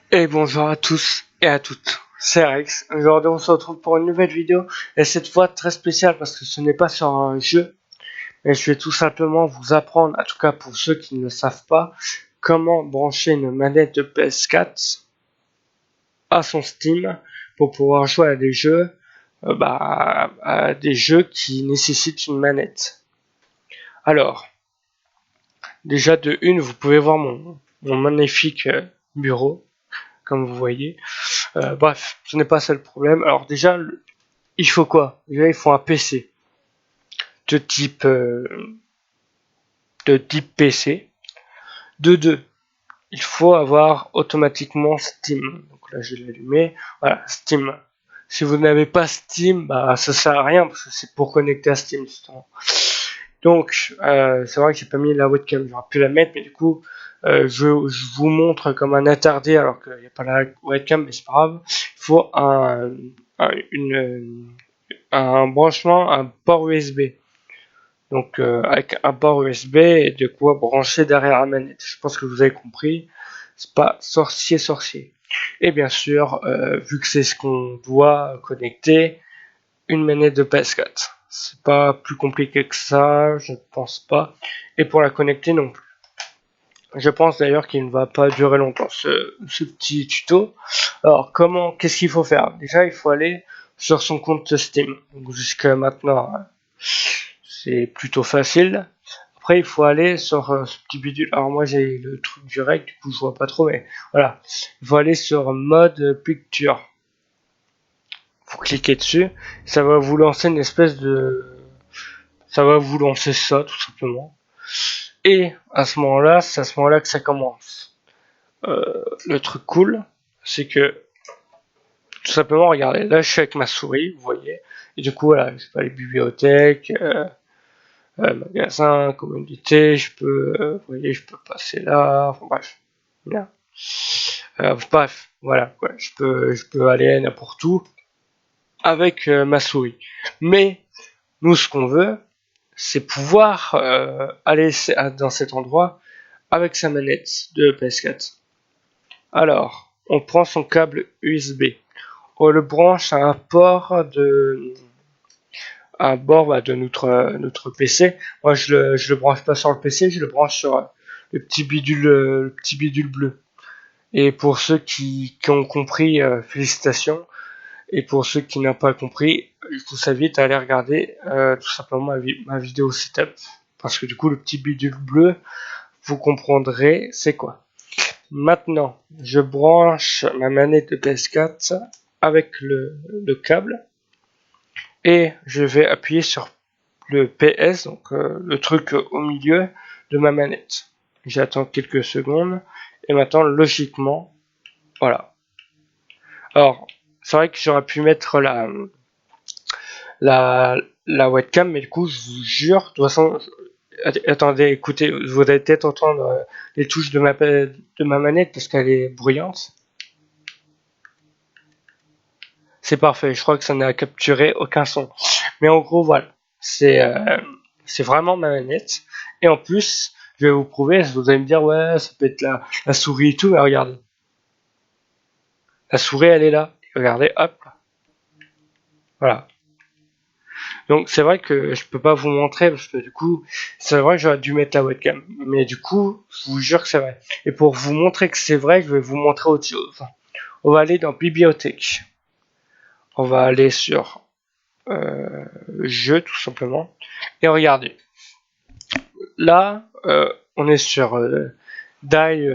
Et bonjour à tous et à toutes, c'est Rex. Aujourd'hui on se retrouve pour une nouvelle vidéo et cette fois très spéciale parce que ce n'est pas sur un jeu, mais je vais tout simplement vous apprendre, en tout cas pour ceux qui ne le savent pas, comment brancher une manette de PS4 à son Steam pour pouvoir jouer à des jeux, à des jeux qui nécessitent une manette. Alors, déjà de une, vous pouvez voir mon magnifique bureau, comme vous voyez. Bref, ce n'est pas ça le problème. Alors déjà, il faut quoi? Déjà, il faut un PC de type PC. De deux, il faut avoir automatiquement Steam. Donc là, je l'ai allumé. Voilà, Steam. Si vous n'avez pas Steam, ça sert à rien parce que c'est pour connecter à Steam justement. Donc, c'est vrai que j'ai pas mis la webcam. J'aurais pu la mettre, mais du coup, je vous montre comme un attardé alors qu'il n'y a pas la webcam, mais c'est pas grave. Il faut un branchement, un port USB. Donc avec un port USB et de quoi brancher derrière la manette. Je pense que vous avez compris. C'est pas sorcier. Et bien sûr, vu que c'est ce qu'on doit connecter, une manette de PS4. C'est pas plus compliqué que ça, je ne pense pas. Et pour la connecter non plus. Je pense d'ailleurs qu'il ne va pas durer longtemps ce petit tuto. Alors qu'est-ce qu'il faut faire? Déjà il faut aller sur son compte Steam. Donc jusqu'à maintenant c'est plutôt facile. Après il faut aller sur ce petit bidule. Alors moi j'ai le truc direct, du coup je vois pas trop, mais voilà. Il faut aller sur mode picture. Vous cliquez dessus, ça va vous lancer une espèce de... Ça va vous lancer ça tout simplement. Et à ce moment-là, c'est à ce moment-là que ça commence. Le truc cool, c'est que tout simplement, regardez, là je suis avec ma souris, vous voyez, et du coup voilà, je peux aller bibliothèque, magasin, communauté, vous voyez, je peux passer là, enfin, bref, bien. Bref, voilà, quoi, je peux aller n'importe où avec ma souris. Mais nous, ce qu'on veut, c'est pouvoir aller dans cet endroit avec sa manette de PS4. Alors, on prend son câble USB. On le branche à un port de notre PC. Moi, je le branche pas sur le PC, je le branche sur le petit bidule bleu. Et pour ceux qui ont compris, félicitations. Et pour ceux qui n'ont pas compris, je vous invite à aller regarder tout simplement ma vidéo setup. Parce que du coup, le petit bidule bleu, vous comprendrez c'est quoi. Maintenant, je branche ma manette de PS4 avec le câble et je vais appuyer sur le PS, donc le truc au milieu de ma manette. J'attends quelques secondes et maintenant, logiquement, voilà. Alors, c'est vrai que j'aurais pu mettre la webcam, mais du coup, je vous jure, de toute façon, attendez, écoutez, vous allez peut-être entendre les touches de ma manette parce qu'elle est bruyante. C'est parfait, je crois que ça n'a capturé aucun son. Mais en gros, voilà, c'est vraiment ma manette. Et en plus, je vais vous prouver, vous allez me dire, ouais, ça peut être la souris et tout, mais regardez. La souris, elle est là. Regardez, hop, voilà. Donc c'est vrai que je peux pas vous montrer parce que du coup, c'est vrai que j'aurais dû mettre la webcam. Mais du coup, je vous jure que c'est vrai. Et pour vous montrer que c'est vrai, je vais vous montrer autre chose. On va aller dans bibliothèque. On va aller sur jeu tout simplement. Et regardez. Là, on est sur Die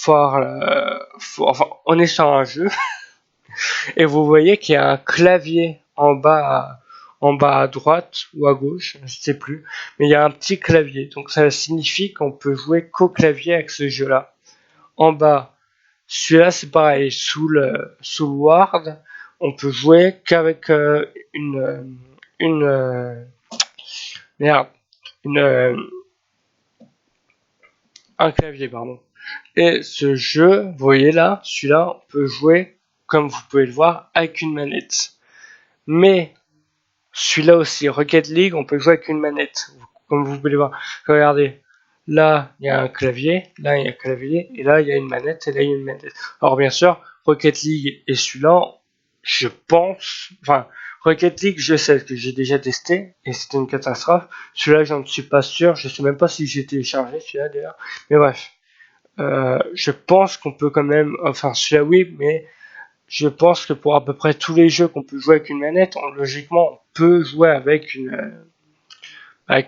enfin, on est sur un jeu. Et vous voyez qu'il y a un clavier en bas à droite ou à gauche, je ne sais plus, mais il y a un petit clavier. Donc ça signifie qu'on peut jouer qu'au clavier avec ce jeu-là. En bas, celui-là c'est pareil, sous le Word, on peut jouer qu'avec une merde, une un clavier pardon. Et ce jeu, vous voyez là, celui-là, on peut jouer comme vous pouvez le voir avec une manette. Mais celui-là aussi, Rocket League, on peut jouer avec une manette, comme vous pouvez le voir. Regardez, Là, il y a un clavier, là, il y a un clavier, et là, il y a une manette, et là, il y a une manette. Alors, bien sûr, Rocket League et celui-là, je pense, enfin, Rocket League, je sais que j'ai déjà testé, et c'était une catastrophe. Celui-là, j'en suis pas sûr, je sais même pas si j'ai téléchargé celui-là, d'ailleurs. Mais bref, je pense qu'on peut quand même, enfin, celui-là, oui, mais je pense que pour à peu près tous les jeux qu'on peut jouer avec une manette, logiquement, on peut jouer avec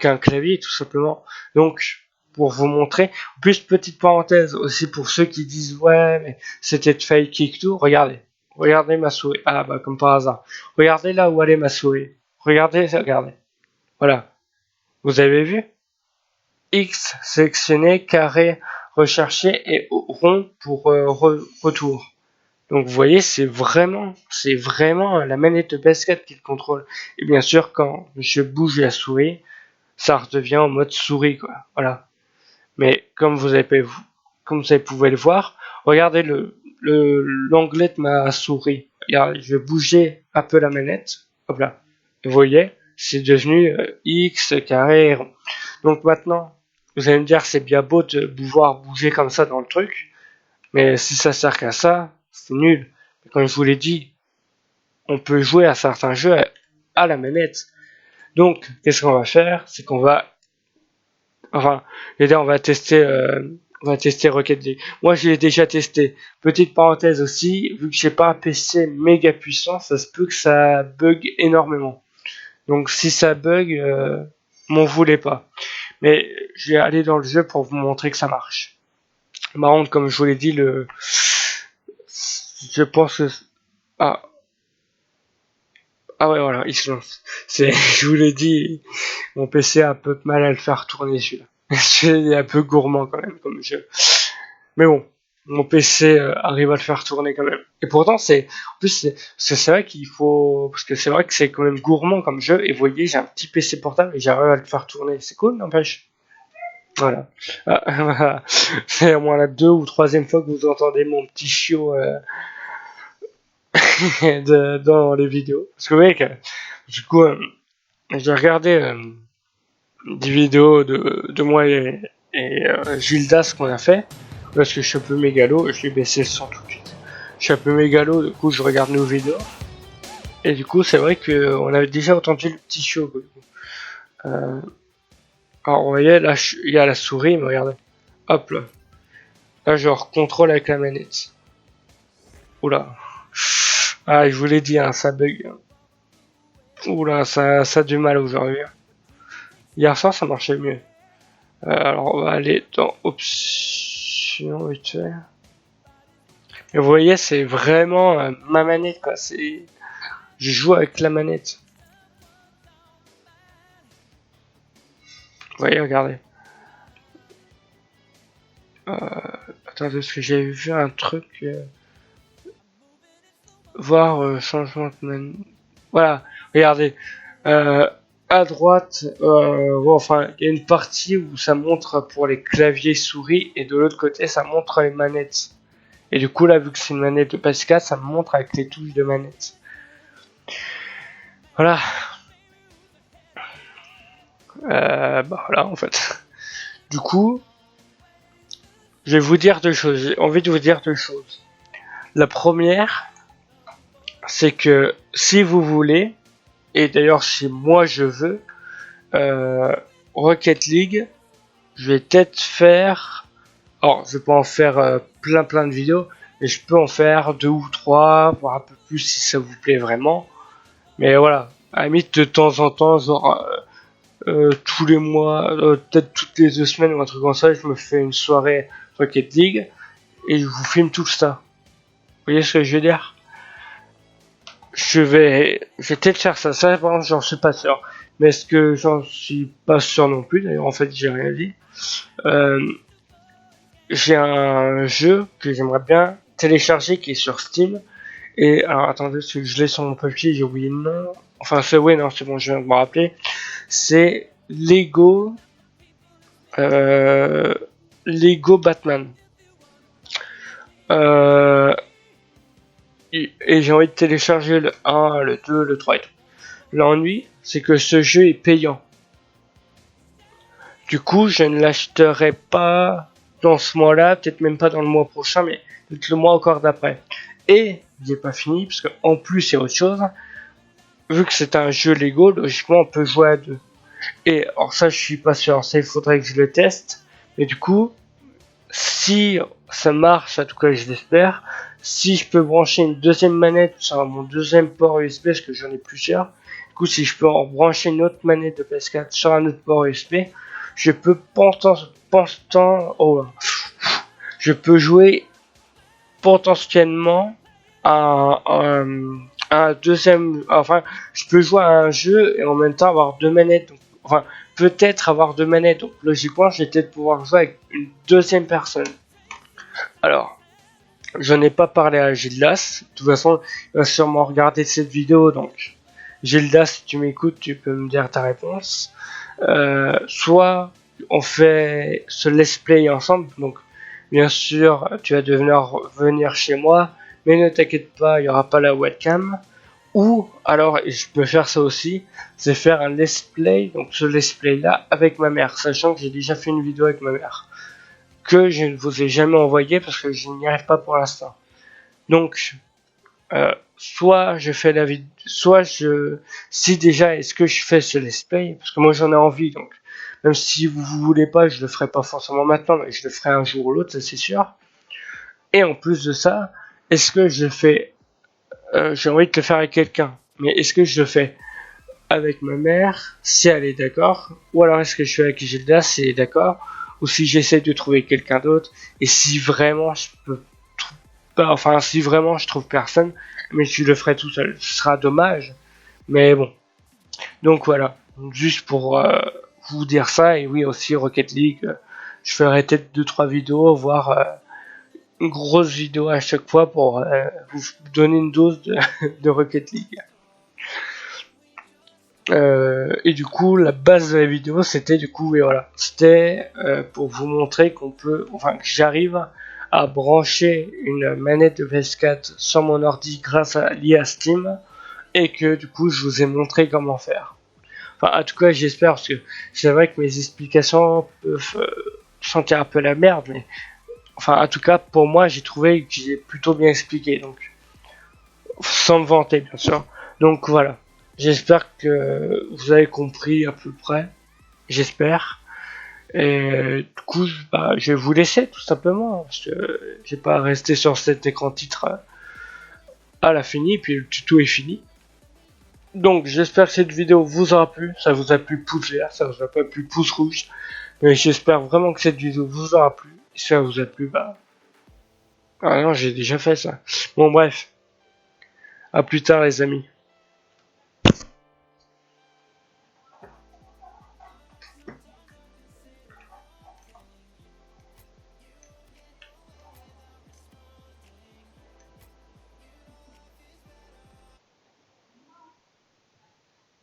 un clavier, tout simplement. Donc, pour vous montrer. En plus, petite parenthèse aussi pour ceux qui disent ouais, mais c'était de fake et tout. Regardez ma souris. Ah bah comme par hasard. Regardez là où elle est ma souris. Regardez. Voilà. Vous avez vu? X sélectionné, carré recherché et rond pour retour. Donc vous voyez, c'est vraiment la manette de basket qui le contrôle. Et bien sûr, quand je bouge la souris, ça redevient en mode souris, quoi. Voilà. Mais comme vous pouvez le voir, regardez l'onglet de ma souris. Regardez, je vais bouger un peu la manette. Hop là. Vous voyez, c'est devenu X carré rond. Donc maintenant, vous allez me dire c'est bien beau de pouvoir bouger comme ça dans le truc, mais si ça sert qu'à ça, c'est nul. Comme je vous l'ai dit, on peut jouer à certains jeux à la manette. Donc, qu'est-ce qu'on va faire? C'est qu'on va Enfin, là, on va tester Rocket League. Moi, je l'ai déjà testé. Petite parenthèse aussi, vu que j'ai pas un PC méga puissant, ça se peut que ça bug énormément. Donc, si ça bug, m'en voulez pas. Mais je vais aller dans le jeu pour vous montrer que ça marche. Par contre, comme je vous l'ai dit, je pense que, ah, ah ouais, voilà, il se lance. Je vous l'ai dit, mon PC a un peu de mal à le faire tourner celui-là. C'est un peu gourmand quand même comme jeu. Mais bon, mon PC arrive à le faire tourner quand même. Et pourtant, en plus, c'est vrai qu'il faut, parce que c'est vrai que c'est quand même gourmand comme jeu. Et vous voyez, j'ai un petit PC portable et j'arrive à le faire tourner. C'est cool, n'empêche. Voilà. Voilà. C'est au moins la 2e ou 3e fois que vous entendez mon petit chiot dans les vidéos. Parce que vous voyez que, du coup, j'ai regardé des vidéos de moi et Gildas qu'on a fait. Parce que je suis un peu mégalo, je vais baisser le son tout de suite. Je suis un peu mégalo, du coup je regarde nos vidéos. Et du coup c'est vrai qu'on avait déjà entendu le petit show. Alors vous voyez, là il y a la souris, mais regardez. Hop là. Là je contrôle avec la manette. Oula. Ah je vous l'ai dit, hein, ça bug. Oula, ça a du mal aujourd'hui. Hier soir ça marchait mieux. Alors on va aller dans options vite fait. Et vous voyez, c'est vraiment ma manette quoi. Je joue avec la manette. Vous voyez, regardez. Attendez, parce que j'ai vu un truc. Voir changement de menu. Voilà, regardez. À droite, enfin, il y a une partie où ça montre pour les claviers souris et de l'autre côté, ça montre les manettes. Et du coup, là, vu que c'est une manette de PS4, ça me montre avec les touches de manette. Voilà. Bah voilà, en fait. Du coup, je vais vous dire 2 choses. J'ai envie de vous dire 2 choses. La première, c'est que si vous voulez, et d'ailleurs si moi je veux, Rocket League, je vais peut-être faire, alors je vais pas en faire plein de vidéos, mais je peux en faire 2 ou 3, voire un peu plus si ça vous plaît vraiment. Mais voilà, à la limite de temps en temps, genre tous les mois, peut-être toutes les 2 semaines ou un truc comme ça, je me fais une soirée Rocket League et je vous filme tout ça. Vous voyez ce que je veux dire? Je vais peut-être faire ça. Ça, par exemple, j'en suis pas sûr. Mais est-ce que j'en suis pas sûr non plus? D'ailleurs, en fait, j'ai rien dit. J'ai un jeu que j'aimerais bien télécharger qui est sur Steam. Et alors, attendez, parce que je l'ai sur mon papier, j'ai oublié le nom. Enfin, non, c'est bon, je viens de me rappeler. C'est Lego Batman. Et j'ai envie de télécharger le 1, le 2, le 3 et tout. L'ennui, c'est que ce jeu est payant. Du coup, je ne l'achèterai pas dans ce mois-là, peut-être même pas dans le mois prochain, mais peut-être le mois encore d'après. Et il n'est pas fini, parce qu'en plus, il y a autre chose. Vu que c'est un jeu Lego, logiquement, on peut jouer à deux. Et alors ça, je suis pas sûr, ça, il faudrait que je le teste. Mais du coup, si ça marche, en tout cas, je l'espère, si je peux brancher une deuxième manette sur mon deuxième port USB, parce que j'en ai plusieurs, du coup, si je peux en brancher une autre manette de PS4 sur un autre port USB, je peux je peux jouer potentiellement un deuxième, enfin, je peux jouer à un jeu et en même temps avoir deux manettes, donc, enfin, peut-être avoir deux manettes, donc logiquement, je vais peut-être pouvoir jouer avec une deuxième personne. Alors, je n'ai pas parlé à Gildas, de toute façon, il va sûrement regarder cette vidéo, donc, Gildas, si tu m'écoutes, tu peux me dire ta réponse. Soit on fait ce let's play ensemble, donc bien sûr tu vas devenir venir chez moi, mais ne t'inquiète pas, il n'y aura pas la webcam. Ou alors, je peux faire ça aussi, c'est faire un let's play, donc ce let's play là avec ma mère, sachant que j'ai déjà fait une vidéo avec ma mère, que je ne vous ai jamais envoyé parce que je n'y arrive pas pour l'instant. Donc soit je fais la vidéo, si déjà est-ce que je fais ce let's play, parce que moi j'en ai envie, donc même si vous voulez pas, je le ferai pas forcément maintenant, mais je le ferai un jour ou l'autre, ça c'est sûr. Et en plus de ça, est-ce que je fais, j'ai envie de le faire avec quelqu'un, mais est-ce que je le fais avec ma mère, si elle est d'accord, ou alors est-ce que je fais avec Gilda, si elle est d'accord, ou si j'essaie de trouver quelqu'un d'autre, et si vraiment je peux enfin, si vraiment je trouve personne, mais je le ferai tout seul. Ce sera dommage, mais bon. Donc voilà, juste pour vous dire ça, et oui aussi Rocket League, je ferai peut-être 2-3 vidéos, voire une grosse vidéo à chaque fois pour vous donner une dose de Rocket League. Et du coup, la base de la vidéo, c'était du coup, et voilà, c'était pour vous montrer qu'on peut, enfin que j'arrive à brancher une manette de PS4 sur mon ordi grâce à l'IA Steam, et que du coup, je vous ai montré comment faire. Enfin, en tout cas, j'espère, parce que c'est vrai que mes explications peuvent sentir un peu la merde, mais enfin, en tout cas, pour moi, j'ai trouvé que j'ai plutôt bien expliqué, donc sans me vanter, bien sûr. Donc voilà. J'espère que vous avez compris à peu près. J'espère. Et du coup, je vais vous laisser tout simplement. Parce que j'ai pas resté sur cet écran titre à la fini. Puis le tuto est fini. Donc j'espère que cette vidéo vous aura plu. Ça vous a plu pouce vert. Ça vous a pas plu pouce rouge. Mais j'espère vraiment que cette vidéo vous aura plu. Et si ça vous a plu, ah non, j'ai déjà fait ça. Bon bref. À plus tard les amis.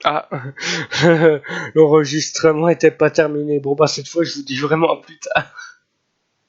Ah, l'enregistrement était pas terminé. Bon cette fois je vous dis vraiment à plus tard.